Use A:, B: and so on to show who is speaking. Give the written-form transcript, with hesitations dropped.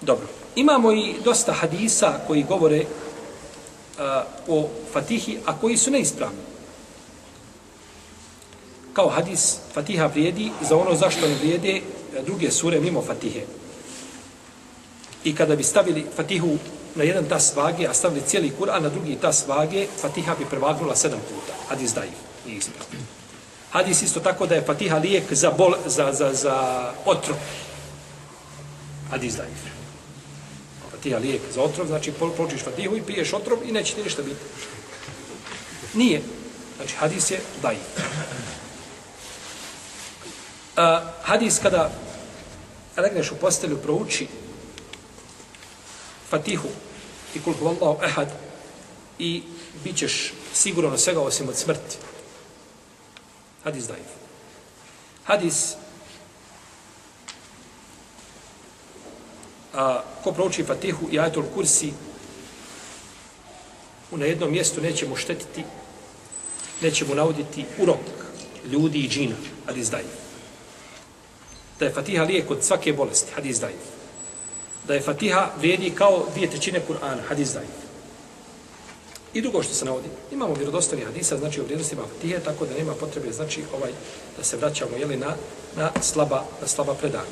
A: Dobro. Imamo i dosta hadisa koji govore o Fatihi, a koji su neispravni. Kao hadis Fatiha vrijedi za ono zašto ne vrijede druge sure mimo Fatihe. I kada bi stavili Fatihu na jedan tas vage, a stavili cijeli Kur'an na drugi tas vage, Fatiha bi prevagnula 7 puta. Hadis daif, nije ispravno. Hadis isto tako da je Fatiha lijek za otrov. Hadis daif. Fatiha lijek za otrov, znači proučiš Fatihu i piješ otrov i neće ti ništa biti. Nije. Znači hadis je daif. Hadis kada legneš u postelju, prouči Fatihu i kul huvallahu ehad i bit ćeš siguran od svega osim od smrti. Hadis daif. Hadis ko prouči Fatihu i ajetul kursi na jednom mjestu neće mu štetiti, neće mu navoditi urok ljudi i džina. Hadis daif. Da je Fatiha lijek od svake bolesti. Hadis daif. Da je Fatiha vrijedi kao 2/3 Kur'ana. Hadis daif. I drugo što se navodi. Imamo vjerodostojni hadisa, znači o vrijednostima Fatihe, tako da nema potrebe, znači da se vraćamo na slaba predanja.